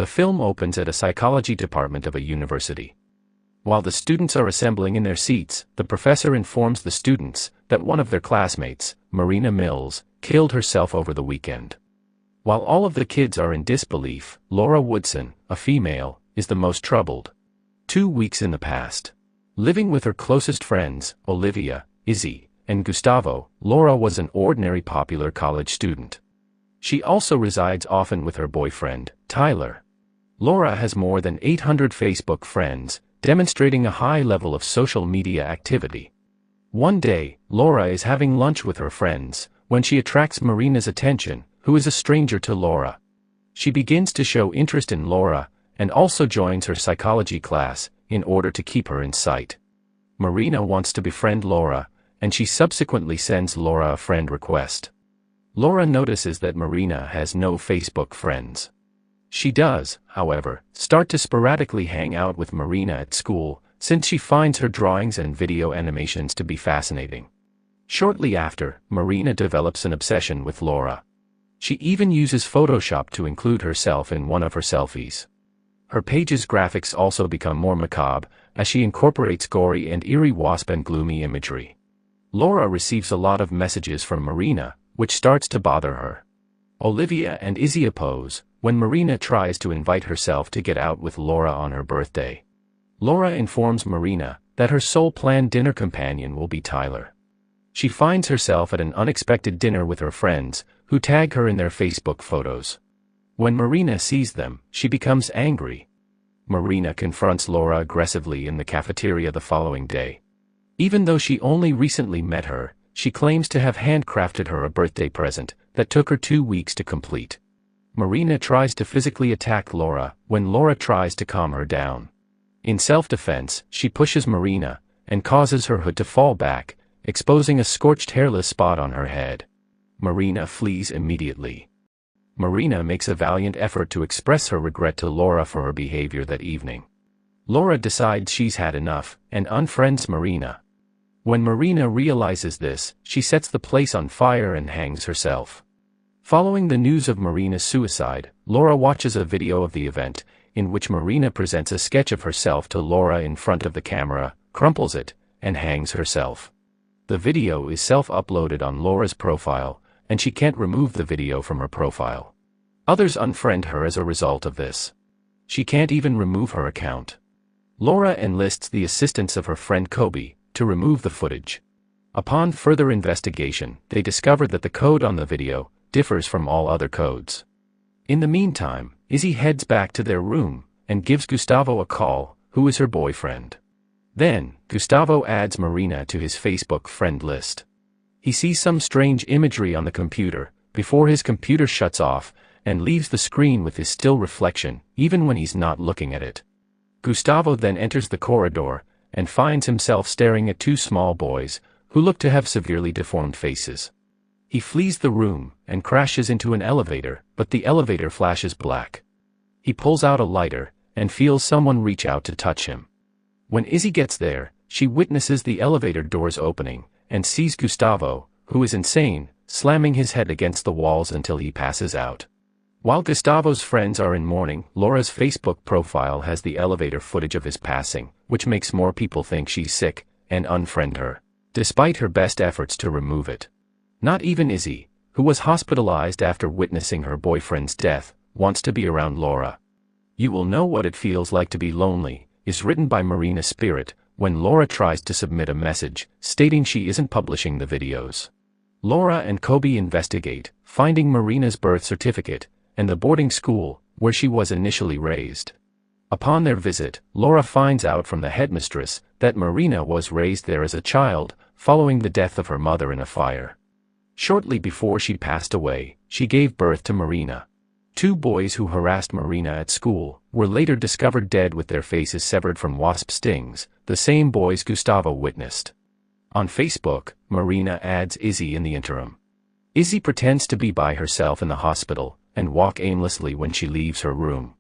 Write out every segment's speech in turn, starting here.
The film opens at a psychology department of a university. While the students are assembling in their seats, the professor informs the students that one of their classmates, Marina Mills, killed herself over the weekend. While all of the kids are in disbelief, Laura Woodson, a female, is the most troubled. 2 weeks in the past. Living with her closest friends, Olivia, Izzy, and Gustavo, Laura was an ordinary popular college student. She also resides often with her boyfriend, Tyler. Laura has more than 800 Facebook friends, demonstrating a high level of social media activity. One day, Laura is having lunch with her friends, when she attracts Marina's attention, who is a stranger to Laura. She begins to show interest in Laura, and also joins her psychology class, in order to keep her in sight. Marina wants to befriend Laura, and she subsequently sends Laura a friend request. Laura notices that Marina has no Facebook friends. She does, however, start to sporadically hang out with Marina at school, since she finds her drawings and video animations to be fascinating. Shortly after, Marina develops an obsession with Laura. She even uses Photoshop to include herself in one of her selfies. Her page's graphics also become more macabre, as she incorporates gory and eerie wasp and gloomy imagery. Laura receives a lot of messages from Marina, which starts to bother her. Olivia and Izzy oppose, when Marina tries to invite herself to get out with Laura on her birthday. Laura informs Marina that her sole planned dinner companion will be Tyler. She finds herself at an unexpected dinner with her friends, who tag her in their Facebook photos. When Marina sees them, she becomes angry. Marina confronts Laura aggressively in the cafeteria the following day. Even though she only recently met her, she claims to have handcrafted her a birthday present that took her 2 weeks to complete. Marina tries to physically attack Laura when Laura tries to calm her down. In self-defense, she pushes Marina and causes her hood to fall back, exposing a scorched hairless spot on her head. Marina flees immediately. Marina makes a valiant effort to express her regret to Laura for her behavior that evening. Laura decides she's had enough and unfriends Marina. When Marina realizes this, she sets the place on fire and hangs herself. Following the news of Marina's suicide, Laura watches a video of the event, in which Marina presents a sketch of herself to Laura in front of the camera, crumples it, and hangs herself. The video is self-uploaded on Laura's profile, and she can't remove the video from her profile. Others unfriend her as a result of this. She can't even remove her account. Laura enlists the assistance of her friend Kobe to remove the footage. Upon further investigation, they discover that the code on the video differs from all other codes. In the meantime, Izzy heads back to their room and gives Gustavo a call, who is her boyfriend. Then, Gustavo adds Marina to his Facebook friend list. He sees some strange imagery on the computer, before his computer shuts off, and leaves the screen with his still reflection, even when he's not looking at it. Gustavo then enters the corridor, and finds himself staring at 2 small boys, who look to have severely deformed faces. He flees the room, and crashes into an elevator, but the elevator flashes black. He pulls out a lighter, and feels someone reach out to touch him. When Izzy gets there, she witnesses the elevator doors opening, and sees Gustavo, who is insane, slamming his head against the walls until he passes out. While Gustavo's friends are in mourning, Laura's Facebook profile has the elevator footage of his passing, which makes more people think she's sick, and unfriend her, despite her best efforts to remove it. Not even Izzy, who was hospitalized after witnessing her boyfriend's death, wants to be around Laura. You Will Know What It Feels Like to Be Lonely is written by Marina Spirit, when Laura tries to submit a message, stating she isn't publishing the videos. Laura and Kobe investigate, finding Marina's birth certificate, and the boarding school, where she was initially raised. Upon their visit, Laura finds out from the headmistress that Marina was raised there as a child, following the death of her mother in a fire. Shortly before she passed away, she gave birth to Marina. 2 boys who harassed Marina at school were later discovered dead with their faces severed from wasp stings, the same boys Gustavo witnessed. On Facebook, Marina adds Izzy in the interim. Izzy pretends to be by herself in the hospital, and walk aimlessly when she leaves her room.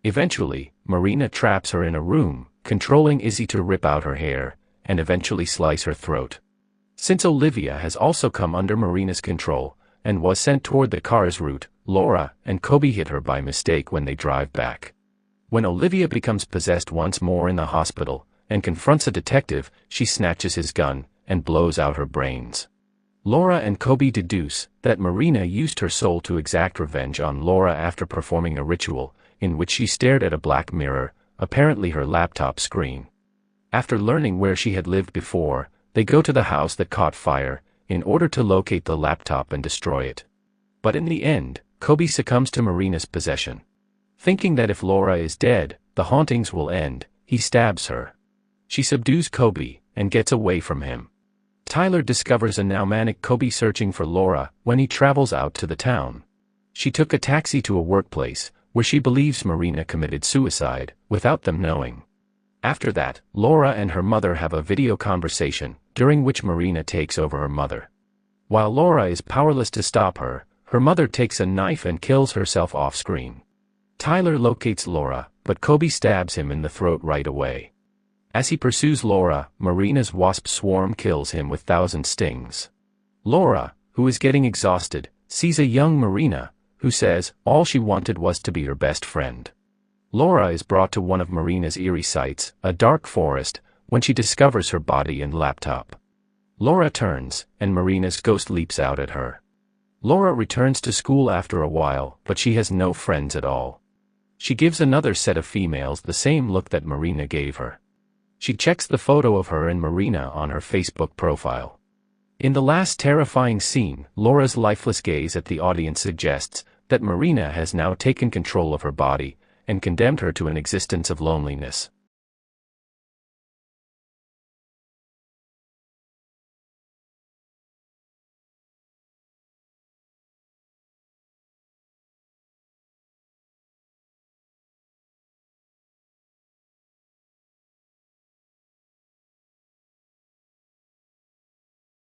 Eventually, Marina traps her in a room, controlling Izzy to rip out her hair, and eventually slice her throat. Since Olivia has also come under Marina's control, and was sent toward the car's route, Laura and Kobe hit her by mistake when they drive back. When Olivia becomes possessed once more in the hospital and confronts a detective, she snatches his gun and blows out her brains. Laura and Kobe deduce that Marina used her soul to exact revenge on Laura after performing a ritual in which she stared at a black mirror, apparently her laptop screen. After learning where she had lived before, they go to the house that caught fire in order to locate the laptop and destroy it. But in the end, Kobe succumbs to Marina's possession. Thinking that if Laura is dead, the hauntings will end, he stabs her. She subdues Kobe and gets away from him. Tyler discovers a now manic Kobe searching for Laura when he travels out to the town. She took a taxi to a workplace where she believes Marina committed suicide without them knowing. After that, Laura and her mother have a video conversation, during which Marina takes over her mother. While Laura is powerless to stop her, her mother takes a knife and kills herself off-screen. Tyler locates Laura, but Kobe stabs him in the throat right away. As he pursues Laura, Marina's wasp swarm kills him with 1,000 stings. Laura, who is getting exhausted, sees a young Marina, who says all she wanted was to be her best friend. Laura is brought to one of Marina's eerie sights, a dark forest, when she discovers her body and laptop. Laura turns, and Marina's ghost leaps out at her. Laura returns to school after a while, but she has no friends at all. She gives another set of females the same look that Marina gave her. She checks the photo of her and Marina on her Facebook profile. In the last terrifying scene, Laura's lifeless gaze at the audience suggests that Marina has now taken control of her body and condemned her to an existence of loneliness.